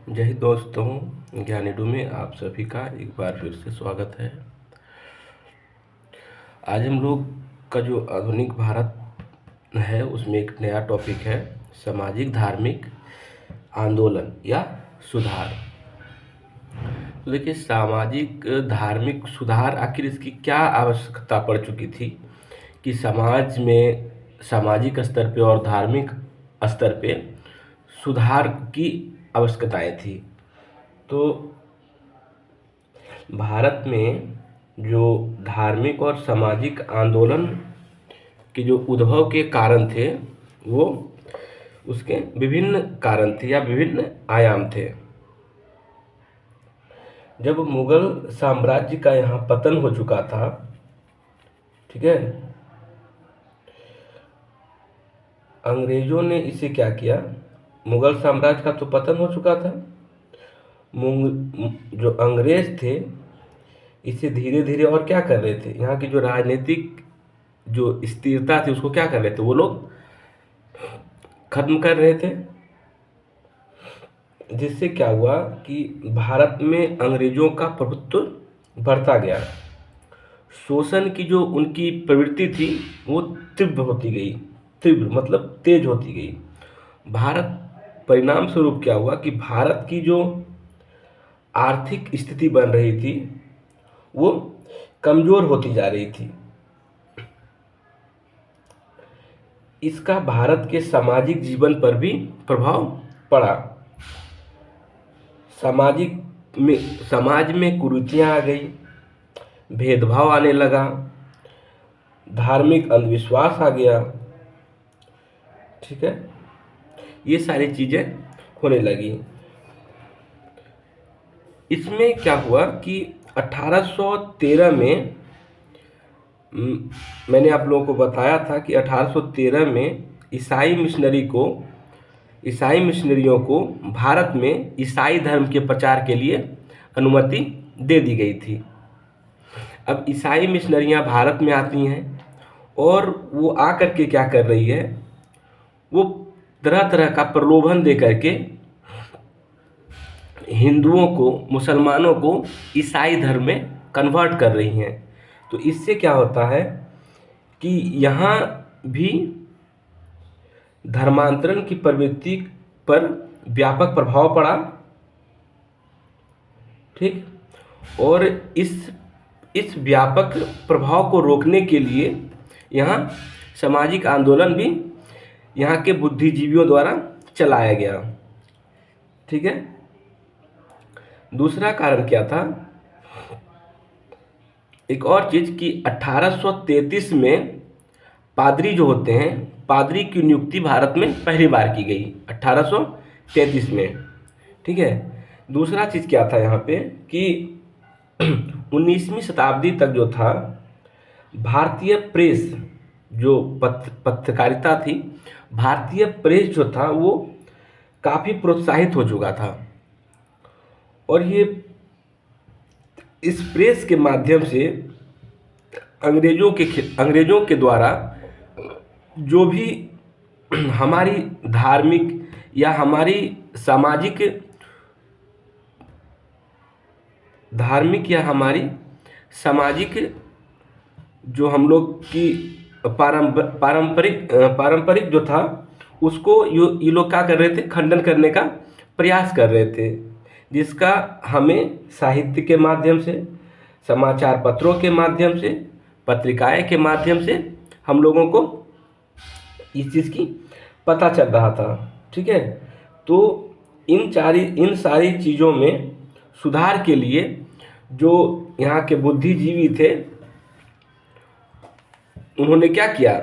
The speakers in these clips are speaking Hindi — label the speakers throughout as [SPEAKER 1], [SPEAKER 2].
[SPEAKER 1] जय हिंद दोस्तों, ज्ञानीडू में आप सभी का एक बार फिर से स्वागत है। आज हम लोग का जो आधुनिक भारत है उसमें एक नया टॉपिक है, सामाजिक धार्मिक आंदोलन या सुधार। तो देखिए, सामाजिक धार्मिक सुधार आखिर इसकी क्या आवश्यकता पड़ चुकी थी कि समाज में सामाजिक स्तर पे और धार्मिक स्तर पे सुधार की आवश्यकताएं थी। तो भारत में जो धार्मिक और सामाजिक आंदोलन के जो उद्भव के कारण थे, वो उसके विभिन्न कारण थे या विभिन्न आयाम थे। जब मुगल साम्राज्य का यहाँ पतन हो चुका था, ठीक है, अंग्रेजों ने इसे क्या किया, मुगल साम्राज्य का तो पतन हो चुका था, जो अंग्रेज थे इसे धीरे धीरे और क्या कर रहे थे, यहाँ की जो राजनीतिक जो स्थिरता थी उसको क्या कर रहे थे, वो लोग खत्म कर रहे थे। जिससे क्या हुआ कि भारत में अंग्रेजों का प्रभुत्व बढ़ता गया। शोषण की जो उनकी प्रवृत्ति थी वो तीव्र होती गई, तीव्र मतलब तेज होती गई। भारत परिणाम स्वरूप क्या हुआ कि भारत की जो आर्थिक स्थिति बन रही थी वो कमजोर होती जा रही थी। इसका भारत के सामाजिक जीवन पर भी प्रभाव पड़ा। समाज में कुरीतियाँ आ गई, भेदभाव आने लगा, धार्मिक अंधविश्वास आ गया, ठीक है, ये सारी चीज़ें होने लगी। इसमें क्या हुआ कि 1813 में मैंने आप लोगों को बताया था कि 1813 में ईसाई मिशनरियों को भारत में ईसाई धर्म के प्रचार के लिए अनुमति दे दी गई थी। अब ईसाई मिशनरियां भारत में आती हैं और वो आकर के क्या कर रही है, वो तरह तरह का प्रलोभन दे करके हिंदुओं को, मुसलमानों को ईसाई धर्म में कन्वर्ट कर रही हैं। तो इससे क्या होता है कि यहाँ भी धर्मांतरण की प्रवृत्ति पर व्यापक प्रभाव पड़ा, ठीक। और इस व्यापक प्रभाव को रोकने के लिए यहाँ सामाजिक आंदोलन भी यहाँ के बुद्धिजीवियों द्वारा चलाया गया, ठीक है। दूसरा कारण क्या था, एक और चीज़ कि 1833 में पादरी जो होते हैं, पादरी की नियुक्ति भारत में पहली बार की गई 1833 में, ठीक है। दूसरा चीज़ क्या था यहाँ पे कि 19वीं शताब्दी तक जो था, भारतीय प्रेस जो पत्रकारिता थी, भारतीय प्रेस जो था वो काफ़ी प्रोत्साहित हो चुका था। और ये इस प्रेस के माध्यम से अंग्रेजों के द्वारा जो भी हमारी धार्मिक या हमारी सामाजिक जो हम लोग की पारंपरिक जो था उसको ये लोग क्या कर रहे थे, खंडन करने का प्रयास कर रहे थे। जिसका हमें साहित्य के माध्यम से, समाचार पत्रों के माध्यम से, पत्रिकाएं के माध्यम से हम लोगों को इस चीज़ की पता चल रहा था, ठीक है। तो इन सारी चीज़ों में सुधार के लिए जो यहाँ के बुद्धिजीवी थे उन्होंने क्या किया,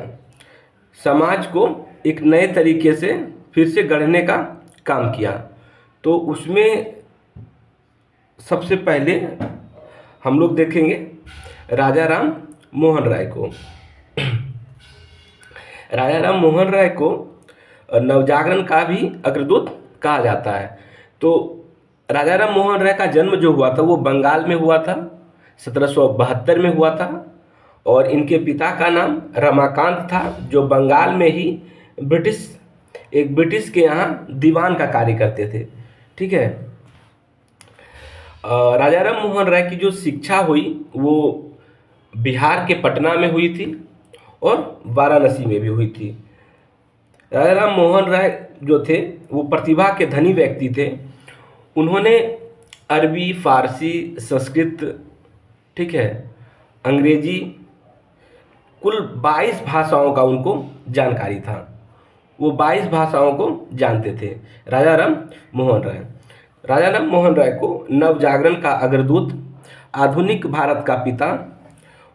[SPEAKER 1] समाज को एक नए तरीके से फिर से गढ़ने का काम किया। तो उसमें सबसे पहले हम लोग देखेंगे राजा राम मोहन राय को। राजा राम मोहन राय को नवजागरण का भी अग्रदूत कहा जाता है। तो राजा राम मोहन राय का जन्म जो हुआ था वो बंगाल में हुआ था, 1772 में हुआ था। और इनके पिता का नाम रमाकांत था, जो बंगाल में ही ब्रिटिश के यहाँ दीवान का कार्य करते थे, ठीक है। राजा राम मोहन राय की जो शिक्षा हुई वो बिहार के पटना में हुई थी और वाराणसी में भी हुई थी। राजा राम मोहन राय जो थे वो प्रतिभा के धनी व्यक्ति थे। उन्होंने अरबी, फारसी, संस्कृत, ठीक है, अंग्रेजी, कुल 22 भाषाओं का उनको जानकारी था। वो 22 भाषाओं को जानते थे राजा राम मोहन राय। राजा राम मोहन राय को नवजागरण का अग्रदूत, आधुनिक भारत का पिता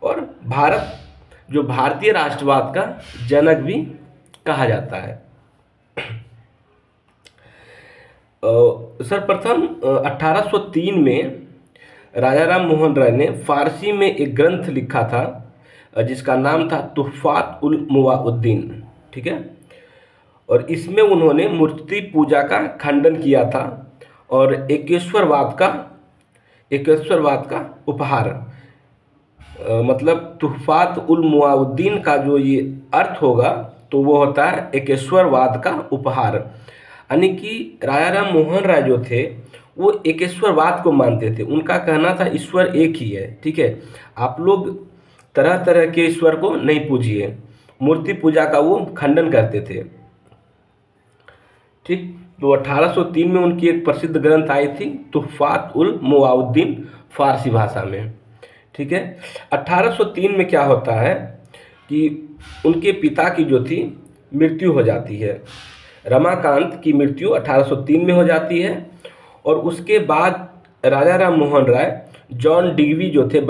[SPEAKER 1] और भारतीय राष्ट्रवाद का जनक भी कहा जाता है। सर्वप्रथम 1803 में राजा राम मोहन राय ने फारसी में एक ग्रंथ लिखा था जिसका नाम था तुहफात उल मुवाउद्दीन, ठीक है। और इसमें उन्होंने मूर्ति पूजा का खंडन किया था और एकेश्वरवाद का उपहार, मतलब तुहफात उल मुवाउद्दीन का जो ये अर्थ होगा तो वो होता है एकेश्वरवाद का उपहार। यानी कि राजा राम मोहन राय जो थे वो एकेश्वरवाद को मानते थे। उनका कहना था ईश्वर एक ही है, ठीक है, आप लोग तरह तरह के ईश्वर को नहीं पूजिए। मूर्ति पूजा का वो खंडन करते थे, ठीक। तो 1803 में उनकी एक प्रसिद्ध ग्रंथ आई थी तुहफात उल मुवाउद्दीन, फारसी भाषा में, ठीक है। 1803 में क्या होता है कि उनके पिता की जो थी मृत्यु हो जाती है। रमाकांत की मृत्यु 1803 में हो जाती है और उसके बाद राजा राम मोहन राय जॉन डिगवी जो थे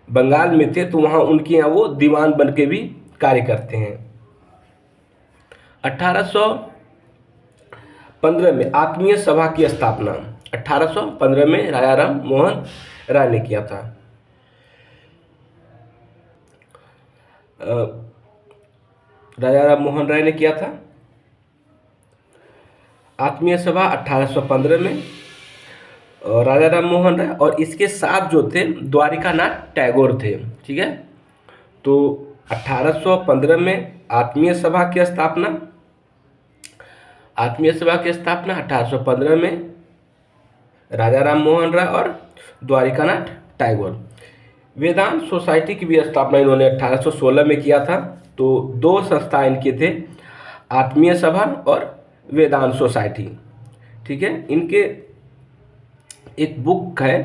[SPEAKER 1] बंगाल में थे, तो वहाँ उनके यहाँ वो दीवान बन के भी कार्य करते हैं। 1815 में आत्मीय सभा की स्थापना 1815 में राजा राम मोहन राय ने किया था। राजा राम मोहन राय ने किया था आत्मीय सभा 1815 में राजा राम मोहन राय, और इसके साथ जो थे द्वारिकानाथ टैगोर थे, ठीक है। तो 1815 में आत्मीय सभा की स्थापना 1815 में राजा राम मोहन राय और द्वारिकानाथ टैगोर। वेदांत सोसाइटी की भी स्थापना इन्होंने 1816 में किया था। तो दो संस्था इनके थे, आत्मीय सभा और वेदांत सोसाइटी, ठीक है। इनके एक बुक है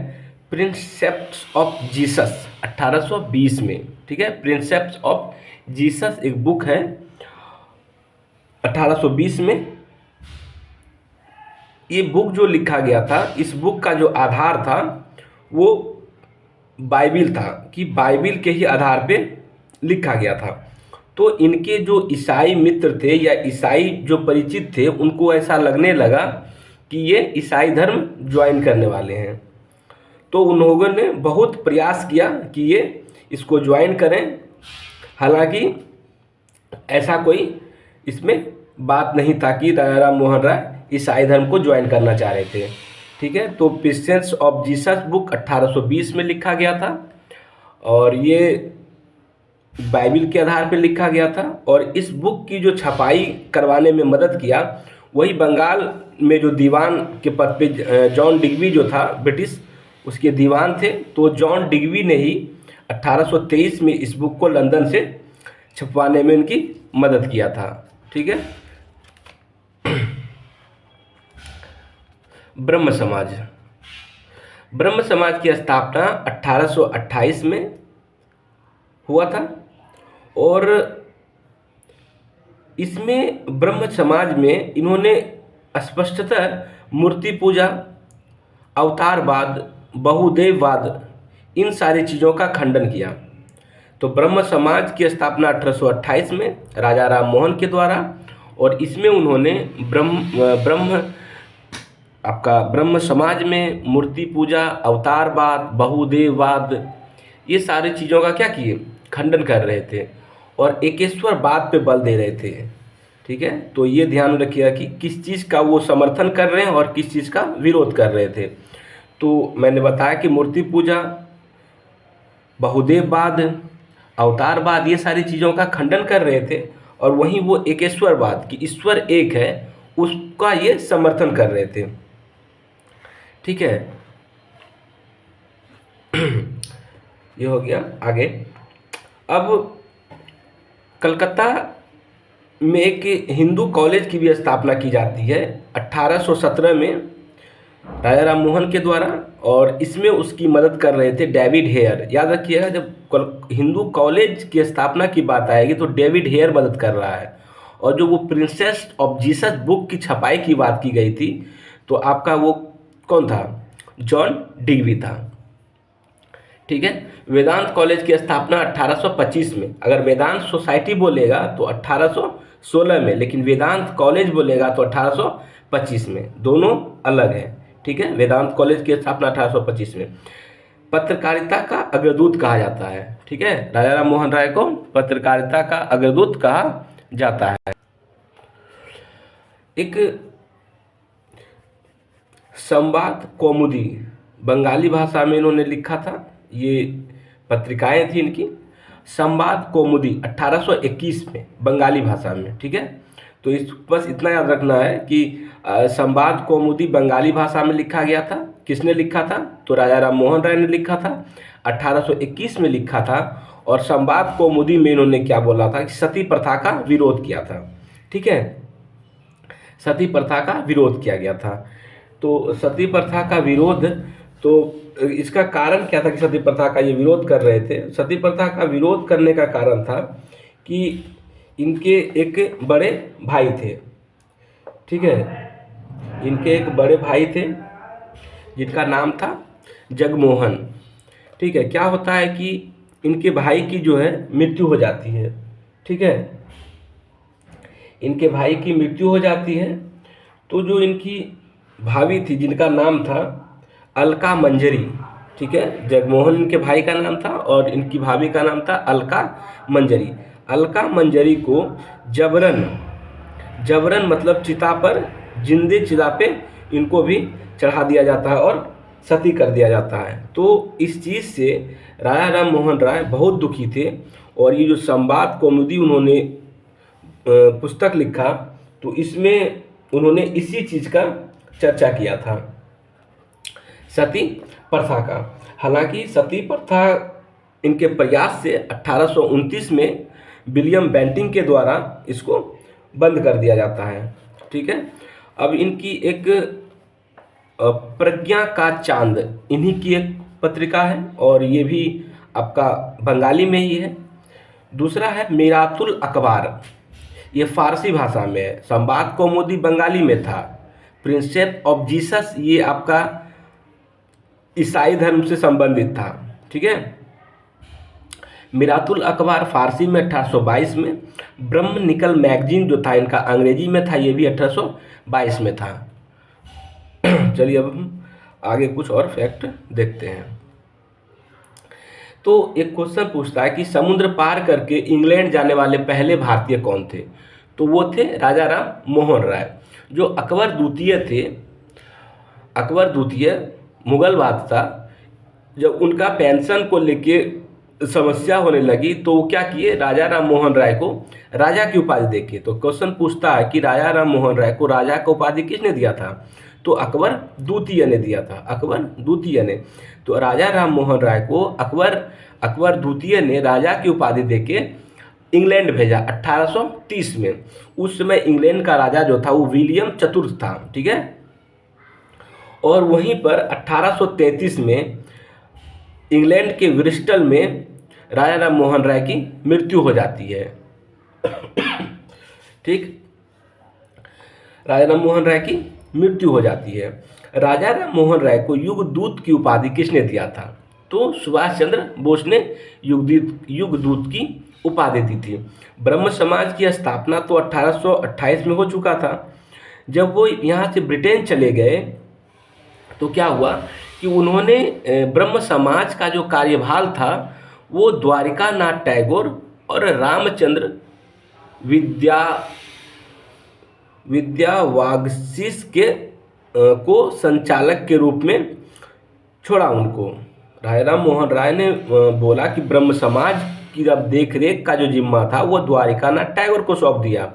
[SPEAKER 1] प्रिंसेप्ट्स ऑफ जीसस 1820 में, ठीक है। प्रिंसेप्ट्स ऑफ जीसस एक बुक है 1820 में। ये बुक जो लिखा गया था, इस बुक का जो आधार था वो बाइबिल था, कि बाइबिल के ही आधार पे लिखा गया था। तो इनके जो ईसाई मित्र थे या ईसाई जो परिचित थे, उनको ऐसा लगने लगा कि ये ईसाई धर्म ज्वाइन करने वाले हैं। तो उन लोगों ने बहुत प्रयास किया कि ये इसको ज्वाइन करें। हालांकि ऐसा कोई इसमें बात नहीं था कि राजा राम मोहन राय ईसाई धर्म को ज्वाइन करना चाह रहे थे, ठीक है। तो प्रिंसेप्ट्स ऑफ जीसस बुक 1820 में लिखा गया था और ये बाइबिल के आधार पर लिखा गया था। और इस बुक की जो छपाई करवाने में मदद किया वही बंगाल में जो दीवान के पद पे जॉन डिगवी जो था ब्रिटिश, उसके दीवान थे। तो जॉन डिगवी ने ही 1823 में इस बुक को लंदन से छपवाने में उनकी मदद किया था, ठीक है। ब्रह्म समाज की स्थापना 1828 में हुआ था और इसमें ब्रह्म समाज में इन्होंने स्पष्टतः मूर्ति पूजा, अवतारवाद, बहुदेववाद, इन सारी चीज़ों का खंडन किया। तो ब्रह्म समाज की स्थापना 1828 में राजा राम मोहन के द्वारा, और इसमें उन्होंने ब्रह्म समाज में मूर्ति पूजा, अवतारवाद, बहुदेववाद, ये सारी चीज़ों का क्या किए, खंडन कर रहे थे और एकेश्वरवाद पे बल दे रहे थे, ठीक है। तो ये ध्यान रखिएगा कि किस चीज़ का वो समर्थन कर रहे हैं और किस चीज़ का विरोध कर रहे थे। तो मैंने बताया कि मूर्ति पूजा, बहुदेववाद, अवतारवाद, ये सारी चीज़ों का खंडन कर रहे थे, और वहीं वो एकेश्वरवाद कि ईश्वर एक है उसका ये समर्थन कर रहे थे, ठीक है। ये हो गया। आगे अब कलकत्ता में एक हिंदू कॉलेज की भी स्थापना की जाती है 1817 में राजा राम मोहन के द्वारा, और इसमें उसकी मदद कर रहे थे डेविड हेयर। याद रखिएगा, जब हिंदू कॉलेज की स्थापना की बात आएगी तो डेविड हेयर मदद कर रहा है। और जो वो प्रिंसेस ऑफ जीसस बुक की छपाई की बात की गई थी, तो आपका वो कौन था? जॉन डिग्बी था। ठीक है। वेदांत कॉलेज की स्थापना 1825 में। अगर वेदांत सोसाइटी बोलेगा तो 1816 में, लेकिन वेदांत कॉलेज बोलेगा तो 1825 में। दोनों अलग हैं। ठीक है। वेदांत कॉलेज की स्थापना 1825 में। पत्रकारिता का अग्रदूत कहा जाता है। ठीक है। राजा राम मोहन राय को पत्रकारिता का अग्रदूत कहा जाता है। एक संवाद कौमुदी बंगाली भाषा में इन्होंने लिखा था। ये पत्रिकाएं थी इनकी। संवाद कौमुदी 1821 में बंगाली भाषा में। ठीक है। तो इस बस इतना याद रखना है कि संवाद कौमुदी बंगाली भाषा में लिखा गया था। किसने लिखा था? तो राजा राम मोहन राय ने लिखा था, 1821 में लिखा था। और संवाद कौमुदी में इन्होंने क्या बोला था कि सती प्रथा का विरोध किया था। ठीक है। सती प्रथा का विरोध किया गया था। तो सती प्रथा का विरोध, तो इसका कारण क्या था कि सती प्रथा का ये विरोध कर रहे थे? सती प्रथा का विरोध करने का कारण था कि इनके एक बड़े भाई थे। ठीक है। इनके एक बड़े भाई थे जिनका नाम था जगमोहन। ठीक है। क्या होता है कि इनके भाई की जो है मृत्यु हो जाती है। ठीक है। इनके भाई की मृत्यु हो जाती है, तो जो इनकी भाभी थी जिनका नाम था अलका मंजरी। ठीक है। जगमोहन इनके भाई का नाम था और इनकी भाभी का नाम था अलका मंजरी। अलका मंजरी को जबरन मतलब चिता पर, जिंदे चिता पे इनको भी चढ़ा दिया जाता है और सती कर दिया जाता है। तो इस चीज़ से राजा राम मोहन राय बहुत दुखी थे। और ये जो संवाद कौमुदी उन्होंने पुस्तक लिखा, तो इसमें उन्होंने इसी चीज़ का चर्चा किया था, सती प्रथा का। हालांकि सती प्रथा इनके प्रयास से 1829 में विलियम बेंटिंग के द्वारा इसको बंद कर दिया जाता है। ठीक है। अब इनकी एक प्रज्ञा का चांद इन्हीं की एक पत्रिका है, और ये भी आपका बंगाली में ही है। दूसरा है मीरातुल अखबार, ये फारसी भाषा में है। संवाद कौमुदी बंगाली में था। प्रिंसेस ऑफ जीसस ये आपका ईसाई धर्म से संबंधित था। ठीक है। मीरातुल अखबार फारसी में 1822 में। ब्रह्म निकल मैगजीन जो था इनका अंग्रेजी में था, ये भी 1822 में था। चलिए अब हम आगे कुछ और फैक्ट देखते हैं। तो एक क्वेश्चन पूछता है कि समुद्र पार करके इंग्लैंड जाने वाले पहले भारतीय कौन थे? तो वो थे राजा राम मोहन राय। जो अकबर द्वितीय थे, अकबर द्वितीय मुगल बादशाह, जब उनका पेंशन को लेके समस्या होने लगी तो वो क्या किए? राजा राम मोहन राय को राजा की उपाधि देके। तो क्वेश्चन पूछता है कि राजा राम मोहन राय को राजा का उपाधि किसने दिया था? तो अकबर द्वितीय ने दिया था। अकबर द्वितीय ने। तो राजा राम मोहन राय को अकबर द्वितीय ने राजा की उपाधि देके इंग्लैंड भेजा 1830 में। उस समय इंग्लैंड का राजा जो था वो विलियम चतुर्थ था। ठीक है। और वहीं पर 1833 में इंग्लैंड के ब्रिस्टल में राजा राम मोहन राय की मृत्यु हो जाती है। ठीक। राजा राम मोहन राय की मृत्यु हो जाती है। राजा राम मोहन राय को युगदूत की उपाधि किसने दिया था? तो सुभाष चंद्र बोस ने युगदूत की उपाधि दी थी। ब्रह्म समाज की स्थापना तो 1828 में हो चुका था। जब वो यहाँ से ब्रिटेन चले गए तो क्या हुआ कि उन्होंने ब्रह्म समाज का जो कार्यभार था वो द्वारिका नाथ टैगोर और रामचंद्र विद्यावागीश के को संचालक के रूप में छोड़ा उनको। राजा राम मोहन राय ने बोला कि ब्रह्म समाज की जब देख रेख का जो जिम्मा था वो द्वारिका नाथ टैगोर को सौंप दिया,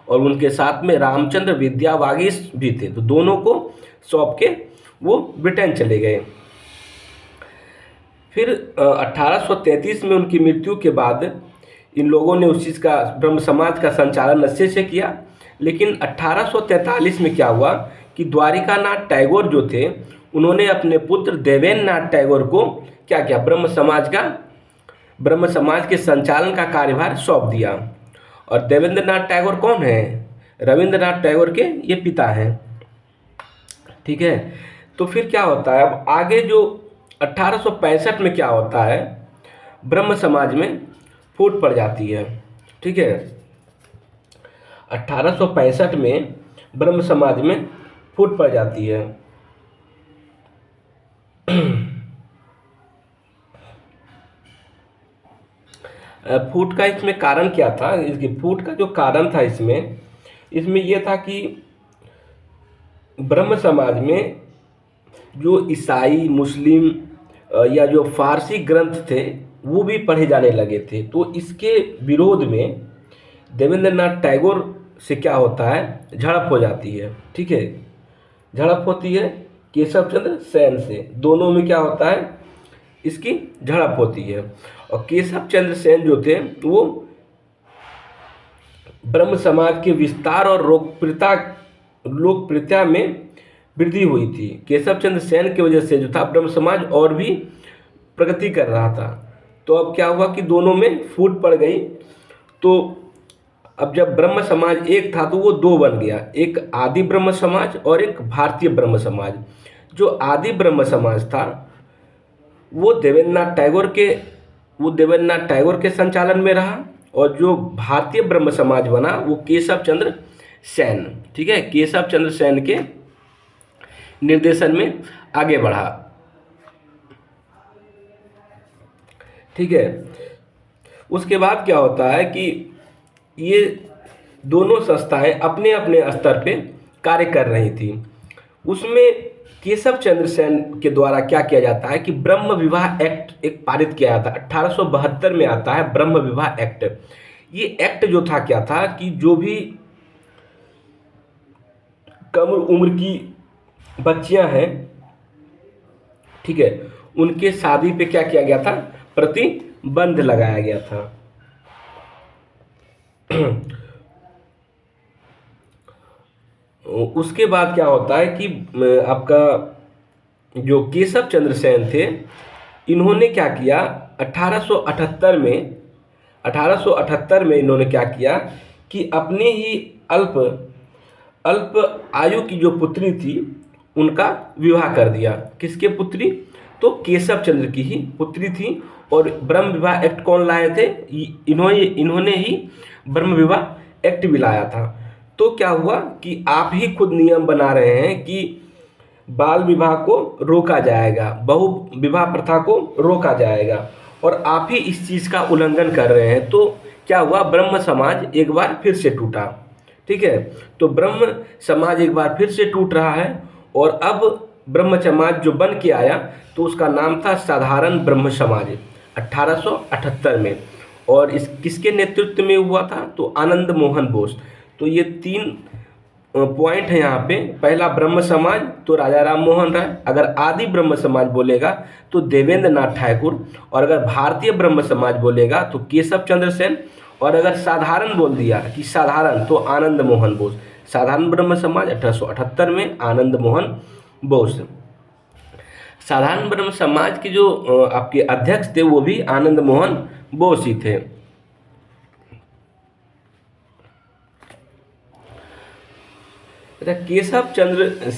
[SPEAKER 1] और उनके साथ में रामचंद्र विद्यावागीश भी थे। तो दोनों को सौंप के वो ब्रिटेन चले गए। फिर 1833 में उनकी मृत्यु के बाद इन लोगों ने उस चीज़ का ब्रह्म समाज का संचालन अच्छे से किया। लेकिन 1843 में क्या हुआ कि द्वारिकानाथ टैगोर जो थे उन्होंने अपने पुत्र देवेंद्र नाथ टैगोर को क्या किया, ब्रह्म समाज के संचालन का कार्यभार सौंप दिया। और देवेंद्र नाथ टैगोर कौन है? रविंद्रनाथ टैगोर के ये पिता हैं। ठीक है, तो फिर क्या होता है, अब आगे जो 1865 में क्या होता है, ब्रह्म समाज में फूट पड़ जाती है। ठीक है, 1865 में ब्रह्म समाज में फूट पड़ जाती है। फूट का इसमें कारण क्या था? इसकी फूट का जो कारण था इसमें यह था कि ब्रह्म समाज में जो ईसाई, मुस्लिम या जो फारसी ग्रंथ थे वो भी पढ़े जाने लगे थे। तो इसके विरोध में देवेंद्रनाथ टैगोर से क्या होता है, झड़प हो जाती है। ठीक है, झड़प होती है केशव चंद्र सेन से। दोनों में क्या होता है, इसकी झड़प होती है। और केशव चंद्र सेन जो थे वो ब्रह्म समाज के विस्तार और लोकप्रियता में वृद्धि हुई थी। केशव चंद्र सेन की वजह से जो था ब्रह्म समाज और भी प्रगति कर रहा था। तो अब क्या हुआ कि दोनों में फूट पड़ गई। तो अब जब ब्रह्म समाज एक था तो वो दो बन गया, एक आदि ब्रह्म समाज और एक भारतीय ब्रह्म समाज। जो आदि ब्रह्म समाज था वो देवेंद्रनाथ टैगोर के संचालन में रहा, और जो भारतीय ब्रह्म समाज बना वो केशव चंद्र सेन, ठीक है, केशव चंद्र सेन के निर्देशन में आगे बढ़ा। ठीक है, उसके बाद क्या होता है कि ये दोनों संस्थाएं अपने अपने स्तर पे कार्य कर रही थी। उसमें केशव चंद्र सेन के द्वारा क्या किया जाता है कि ब्रह्म विवाह एक्ट एक पारित किया जाता है। 1872 में आता है ब्रह्म विवाह एक्ट। ये एक्ट जो था क्या था कि जो भी कम उम्र की बच्चियां हैं, ठीक है, उनके शादी पे क्या किया गया था, प्रतिबंध लगाया गया था। उसके बाद क्या होता है कि आपका जो केशव चंद्र सेन थे, इन्होंने क्या किया 1878 में इन्होंने क्या किया कि अपने ही अल्प आयु की जो पुत्री थी उनका विवाह कर दिया। किसके पुत्री? तो केशव चंद्र की ही पुत्री थी। और ब्रह्म विवाह एक्ट कौन लाए थे? इन्होंने ही ब्रह्म विवाह एक्ट भी लाया था। तो क्या हुआ कि आप ही खुद नियम बना रहे हैं कि बाल विवाह को रोका जाएगा, बहु विवाह प्रथा को रोका जाएगा, और आप ही इस चीज़ का उल्लंघन कर रहे हैं। तो क्या हुआ, ब्रह्म समाज एक बार फिर से टूटा। ठीक है, तो ब्रह्म समाज एक बार फिर से टूट रहा है। और अब ब्रह्म समाज जो बन के आया तो उसका नाम था साधारण ब्रह्म समाज 1878 में। और इस किसके नेतृत्व में हुआ था? तो आनंद मोहन बोस। तो ये 3 पॉइंट है यहाँ पे। पहला ब्रह्म समाज तो राजा राम मोहन राय, अगर आदि ब्रह्म समाज बोलेगा तो देवेंद्र नाथ ठाकुर, और अगर भारतीय ब्रह्म समाज बोलेगा तो केशव चंद्र सेन, और अगर साधारण बोल दिया कि साधारण तो आनंद मोहन बोस। साधारण ब्रह्म समाज 1878 में आनंद मोहन बोस। साधारण ब्रह्म समाज के जो आपके अध्यक्ष थे वो भी आनंद मोहन बोस ही थे। केशव चंद्र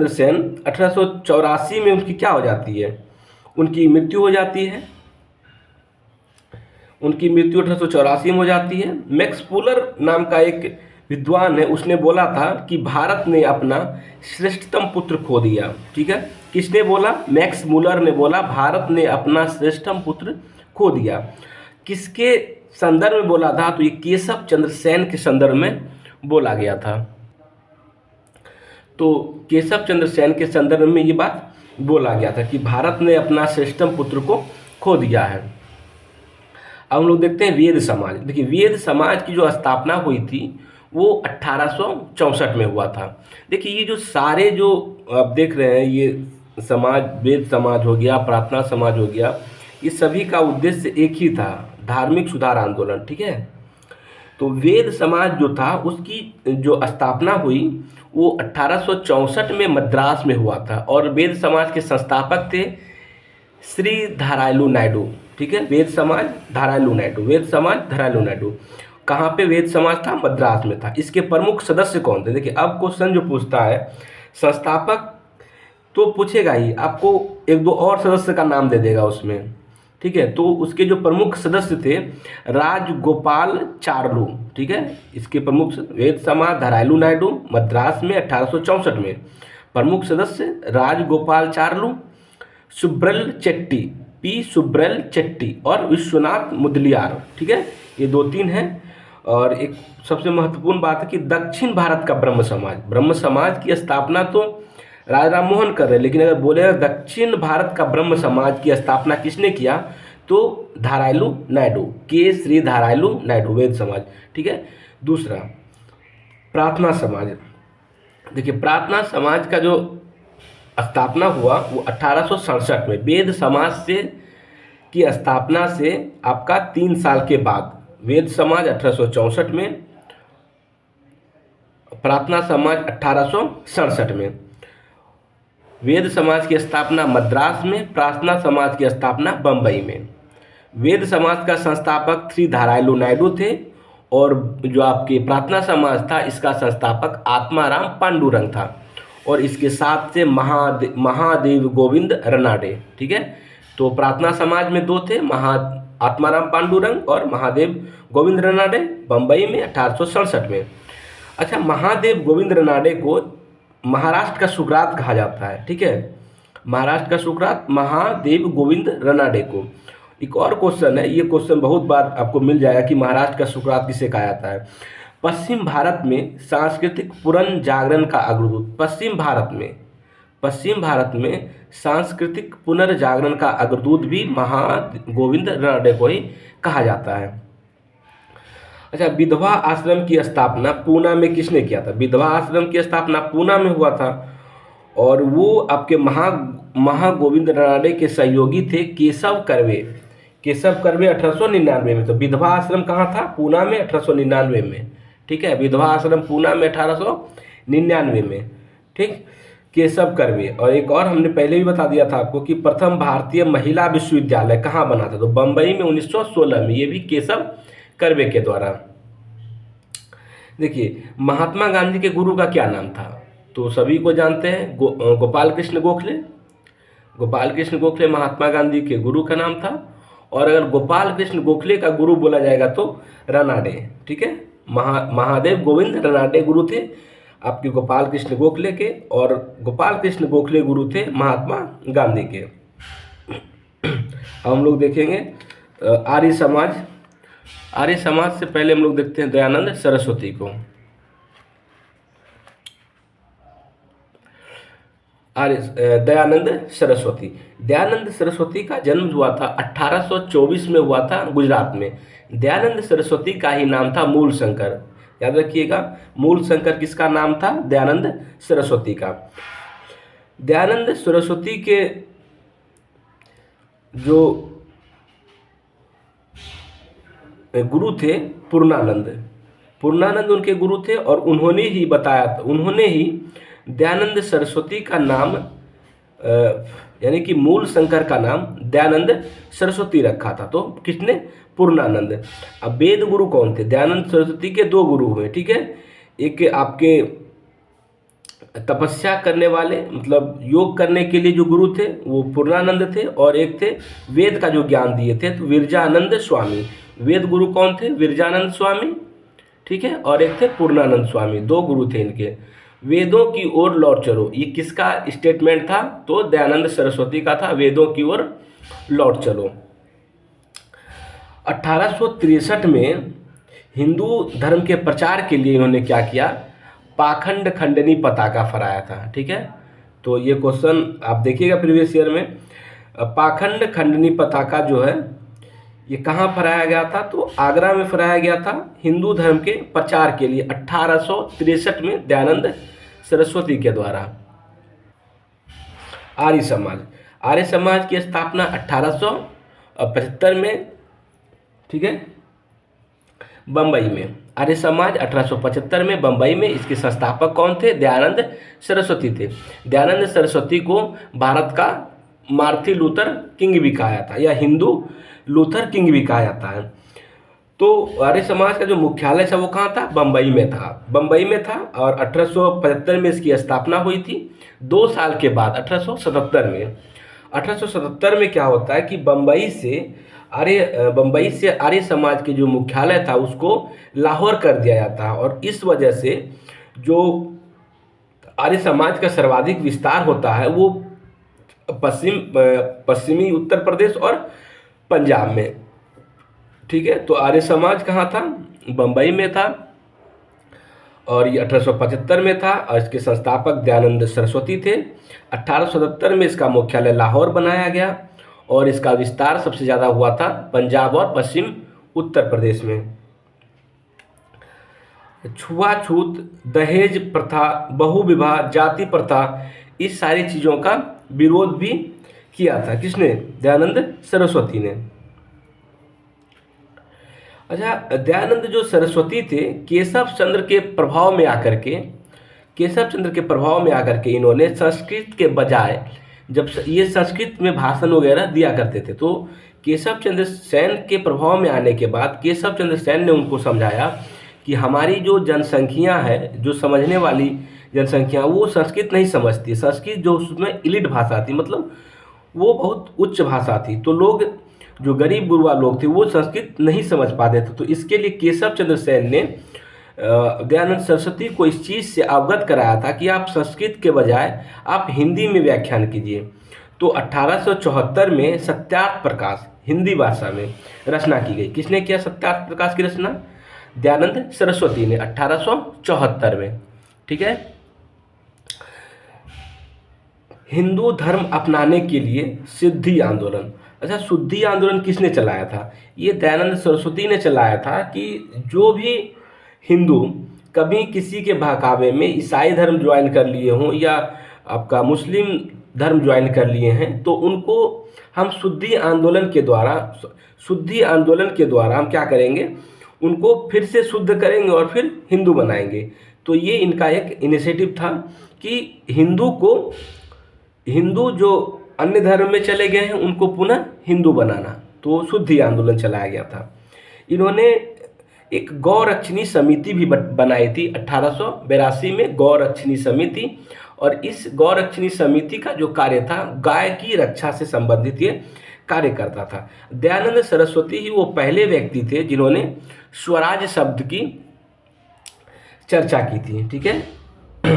[SPEAKER 1] सेन 1884 में उनकी क्या हो जाती है? उनकी मृत्यु हो जाती है। उनकी मृत्यु 1884 में हो जाती है। मैक्स पुलर नाम का एक विद्वान है, उसने बोला था कि भारत ने अपना श्रेष्ठतम पुत्र खो दिया। ठीक है, किसने बोला? मैक्स मुलर ने बोला भारत ने अपना श्रेष्ठतम पुत्र खो दिया। किसके संदर्भ में बोला था? तो ये केशव चंद्र सेन के संदर्भ में बोला गया था। तो केशव चंद्र सेन के संदर्भ में ये बात बोला गया था कि भारत ने अपना श्रेष्ठतम पुत्र को खो दिया है। अब हम लोग देखते हैं वेद समाज। देखिए, वेद समाज की जो स्थापना हुई थी वो 1864 में हुआ था। देखिए, ये जो सारे जो आप देख रहे हैं, ये समाज, वेद समाज हो गया, प्रार्थना समाज हो गया, ये सभी का उद्देश्य एक ही था, धार्मिक सुधार आंदोलन। ठीक है। तो वेद समाज जो था उसकी जो स्थापना हुई वो 1864 में मद्रास में हुआ था, और वेद समाज के संस्थापक थे श्री धारायलु नायडू। ठीक है, वेद समाज धारायलु नायडू, वेद समाज धारायलु नायडू। कहाँ पे वेद समाज था? मद्रास में था। इसके प्रमुख सदस्य कौन थे? देखिए, अब क्वेश्चन जो पूछता है संस्थापक तो पूछेगा ही, आपको एक दो और सदस्य का नाम दे देगा उसमें। ठीक है, तो उसके जो प्रमुख सदस्य थे राजगोपाल चार्लू। ठीक है, इसके प्रमुख वेद समाज धारायलु नायडू मद्रास में 1864 में। प्रमुख सदस्य राजगोपाल चार्लू, सुब्रल चेट्टी, पी सुब्रल चेट्टी और विश्वनाथ मुदलियार। ठीक है, ये 2-3 हैं। और एक सबसे महत्वपूर्ण बात है कि दक्षिण भारत का ब्रह्म समाज की स्थापना तो राजा राम मोहन कर रहे हैं, लेकिन अगर बोले दक्षिण भारत का ब्रह्म समाज की स्थापना किसने किया तो धारायलु नायडू, के श्री धारायलु नायडू, वेद समाज। ठीक है। दूसरा प्रार्थना समाज। देखिए, प्रार्थना समाज का जो स्थापना हुआ वो 1867 में, वेद समाज से की स्थापना से आपका 3 साल के बाद। वेद समाज 1864 में, प्रार्थना समाज 1867 में। वेद समाज की स्थापना मद्रास में, प्रार्थना समाज की स्थापना बम्बई में। वेद समाज का संस्थापक श्री धारायलु नायडू थे, और जो आपके प्रार्थना समाज था इसका संस्थापक आत्माराम पांडुरंग था, और इसके साथ से महादेव गोविंद रनाडे। ठीक है, तो प्रार्थना समाज में 2 थे, आत्माराम पांडुरंग और महादेव गोविंद रनाडे, बम्बई में 1867 में। अच्छा, महादेव गोविंद रनाडे को महाराष्ट्र का सुकरात कहा जाता है। ठीक है, महाराष्ट्र का सुकरात महादेव गोविंद रनाडे को। एक और क्वेश्चन है, ये क्वेश्चन बहुत बार आपको मिल जाएगा कि महाराष्ट्र का सुकरात किसे कहा जाता है। पश्चिम भारत में सांस्कृतिक पुनर्जागरण का अग्रदूत, पश्चिम भारत में सांस्कृतिक पुनर्जागरण का अग्रदूत भी महागोविंद रनाडे को ही कहा जाता है। अच्छा, विधवा आश्रम की स्थापना पूना में किसने किया था? विधवा आश्रम की स्थापना पूना में हुआ था, और वो आपके महागोविंद रनाडे के सहयोगी थे केशव कर्वे 1899 में। तो विधवा आश्रम कहाँ था? पूना में 1899 में। ठीक है, विधवा आश्रम पूना में 1899 में। ठीक, केशव कर्वे। और एक और हमने पहले भी बता दिया था आपको कि प्रथम भारतीय महिला विश्वविद्यालय कहाँ बना था? तो बम्बई में 1916 में, ये भी केशव कर्वे के द्वारा। देखिए, महात्मा गांधी के गुरु का क्या नाम था? तो सभी को जानते हैं, गोपाल कृष्ण गोखले महात्मा गांधी के गुरु का नाम था। और अगर गोपाल कृष्ण गोखले का गुरु बोला जाएगा तो रनाडे। ठीक है, महादेव गोविंद रनाडे गुरु थे आपके गोपाल कृष्ण गोखले के, और गोपाल कृष्ण गोखले गुरु थे महात्मा गांधी के। अब हम लोग देखेंगे आर्य समाज से पहले हम लोग देखते हैं दयानंद सरस्वती को। दयानंद सरस्वती का जन्म हुआ था 1824 में, हुआ था गुजरात में। दयानंद सरस्वती का ही नाम था मूल शंकर। याद रखिएगा, मूल शंकर किसका नाम था? दयानंद सरस्वती का। दयानंद सरस्वती के जो गुरु थे पूर्णानंद उनके गुरु थे, और उन्होंने ही दयानंद सरस्वती का नाम यानी कि मूल शंकर का नाम दयानंद सरस्वती रखा था। तो किसने? पूर्णानंद। अब वेद गुरु कौन थे? दयानंद सरस्वती के 2 गुरु हुए। ठीक है, एक आपके तपस्या करने वाले, मतलब योग करने के लिए जो गुरु थे वो पूर्णानंद थे, और एक थे वेद का जो ज्ञान दिए थे तो विरजानंद स्वामी। वेद गुरु कौन थे? विरजानंद स्वामी। ठीक है, और एक थे पूर्णानंद स्वामी। 2 गुरु थे इनके। वेदों की ओर लौट चलो, ये किसका स्टेटमेंट था? तो दयानंद सरस्वती का था, वेदों की ओर लौट चलो। 1863 में हिंदू धर्म के प्रचार के लिए इन्होंने क्या किया? पाखंड खंडनी पताका फहराया था। ठीक है, तो ये क्वेश्चन आप देखिएगा प्रीवियस ईयर में। पाखंड खंडनी पताका जो है ये कहाँ फहराया गया था? तो आगरा में फहराया गया था, हिंदू धर्म के प्रचार के लिए 1863 में दयानंद सरस्वती के द्वारा। आर्य समाज। आर्य समाज की स्थापना 1875 में, ठीक है, बम्बई में। आर्य समाज 1875 में बम्बई में। इसके संस्थापक कौन थे? दयानंद सरस्वती थे। दयानंद सरस्वती को भारत का मार्टिन लूथर किंग भी कहा जाता है, या हिंदू लूथर किंग भी कहा जाता है। तो आर्य समाज का जो मुख्यालय था वो कहाँ था? बम्बई में था। बम्बई में था और 1875 में इसकी स्थापना हुई थी। 2 साल के बाद 1877 में क्या होता है कि बम्बई से आर्य समाज के जो मुख्यालय था उसको लाहौर कर दिया जाता है। और इस वजह से जो आर्य समाज का सर्वाधिक विस्तार होता है वो पश्चिमी उत्तर प्रदेश और पंजाब में, ठीक है। तो आर्य समाज कहाँ था? बम्बई में था और ये 1875 में था और इसके संस्थापक दयानंद सरस्वती थे। 1877 में इसका मुख्यालय लाहौर बनाया गया और इसका विस्तार सबसे ज़्यादा हुआ था पंजाब और पश्चिम उत्तर प्रदेश में। छुआछूत, दहेज प्रथा, बहुविवाह, जाति प्रथा, इस सारी चीज़ों का विरोध भी किया था। किसने? दयानंद सरस्वती ने। अच्छा, दयानंद जो सरस्वती थे, केशव चंद्र के प्रभाव में आकर के इन्होंने संस्कृत के बजाय, जब ये संस्कृत में भाषण वगैरह दिया करते थे, तो केशव चंद्र सेन के प्रभाव में आने के बाद केशव चंद्र सेन ने उनको समझाया कि हमारी जो जनसंख्या है, जो समझने वाली जनसंख्या, वो संस्कृत नहीं समझती। संस्कृत जो उसमें इलिट भाषा थी, मतलब वो बहुत उच्च भाषा थी, तो लोग जो गरीब गुरबा लोग थे वो संस्कृत नहीं समझ पाते थे। तो इसके लिए केशव चंद्र सेन ने दयानंद सरस्वती को इस चीज़ से अवगत कराया था कि आप संस्कृत के बजाय आप हिंदी में व्याख्यान कीजिए। तो 1874 में सत्यार्थ प्रकाश हिंदी भाषा में रचना की गई। किसने किया सत्यार्थ प्रकाश की रचना? दयानंद सरस्वती ने 1874 में, ठीक है। हिंदू धर्म अपनाने के लिए सिद्धि आंदोलन। अच्छा, शुद्धि आंदोलन किसने चलाया था? ये दयानंद सरस्वती ने चलाया था कि जो भी हिंदू कभी किसी के बहकावे में ईसाई धर्म ज्वाइन कर लिए हों या आपका मुस्लिम धर्म ज्वाइन कर लिए हैं, तो उनको हम शुद्धि आंदोलन के द्वारा हम क्या करेंगे? उनको फिर से शुद्ध करेंगे और फिर हिंदू बनाएंगे। तो ये इनका एक इनिशिएटिव था कि हिंदू जो अन्य धर्म में चले गए हैं उनको पुनः हिंदू बनाना। तो शुद्धि आंदोलन चलाया गया था। इन्होंने एक गौरक्षणी समिति भी बनाई थी 1882 में, गौरक्षणी समिति। और इस गौरक्षणी समिति का जो कार्य था, गाय की रक्षा से संबंधित ये कार्य करता था। दयानंद सरस्वती ही वो पहले व्यक्ति थे जिन्होंने स्वराज शब्द की चर्चा की थी, ठीक है।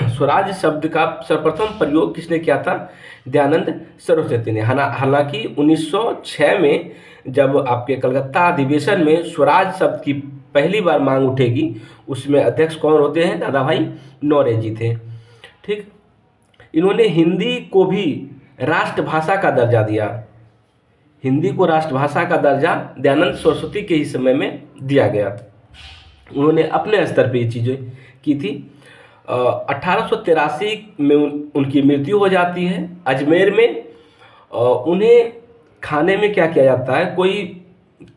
[SPEAKER 1] स्वराज शब्द का सर्वप्रथम प्रयोग किसने किया था? दयानंद सरस्वती ने। हालांकि 1906 में जब आपके कलकत्ता अधिवेशन में स्वराज शब्द की पहली बार मांग उठेगी, उसमें अध्यक्ष कौन होते हैं? दादा भाई नौरोजी थे, ठीक। इन्होंने हिंदी को भी राष्ट्रभाषा का दर्जा दिया। हिंदी को राष्ट्रभाषा का दर्जा दयानंद सरस्वती के ही समय में दिया गया। उन्होंने अपने स्तर पर ये चीज़ें की थी। 1883 में उनकी मृत्यु हो जाती है अजमेर में। उन्हें खाने में क्या किया जाता है? कोई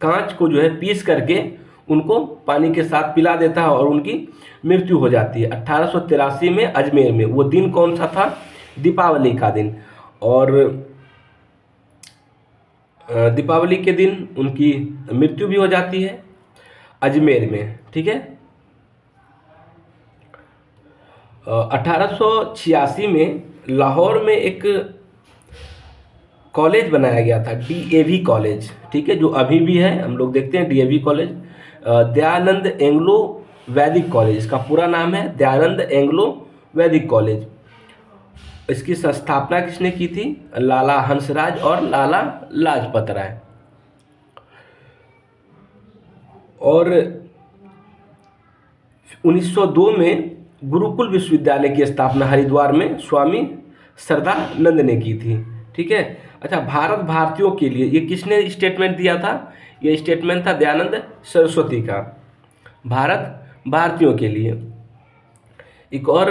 [SPEAKER 1] कांच को जो है पीस करके उनको पानी के साथ पिला देता है और उनकी मृत्यु हो जाती है 1883 में अजमेर में। वो दिन कौन सा था? दीपावली का दिन। और दीपावली के दिन उनकी मृत्यु भी हो जाती है अजमेर में, ठीक है। 1886 में लाहौर में एक कॉलेज बनाया गया था, DAV कॉलेज, ठीक है, जो अभी भी है। हम लोग देखते हैं DAV कॉलेज, दयानंद एंग्लो वैदिक कॉलेज। इसका पूरा नाम है दयानंद एंग्लो वैदिक कॉलेज। इसकी संस्थापना किसने की थी? लाला हंसराज और लाला लाजपत राय। और 1902 में गुरुकुल विश्वविद्यालय की स्थापना हरिद्वार में स्वामी श्रद्धानंद ने की थी, ठीक है। अच्छा, भारत भारतीयों के लिए ये किसने स्टेटमेंट दिया था? ये स्टेटमेंट था दयानंद सरस्वती का, भारत भारतीयों के लिए। एक और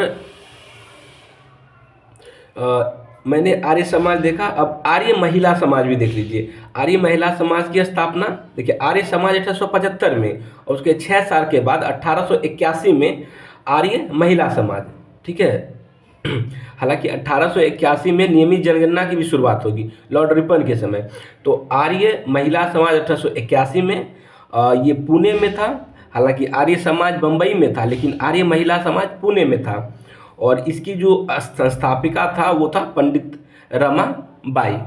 [SPEAKER 1] मैंने आर्य समाज देखा, अब आर्य महिला समाज भी देख लीजिए। आर्य महिला समाज की स्थापना देखिए, आर्य समाज 1875 में, और उसके 6 साल के बाद 1881 में आर्य महिला समाज, ठीक है। हालांकि 1881 में नियमित जनगणना की भी शुरुआत होगी लॉर्ड रिपन के समय। तो आर्य महिला समाज 1881 में ये पुणे में था। हालांकि आर्य समाज बम्बई में था, लेकिन आर्य महिला समाज पुणे में था। और इसकी जो संस्थापिका था वो था पंडित रमा बाई।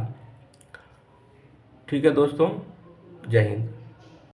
[SPEAKER 1] ठीक है दोस्तों, जय हिंद।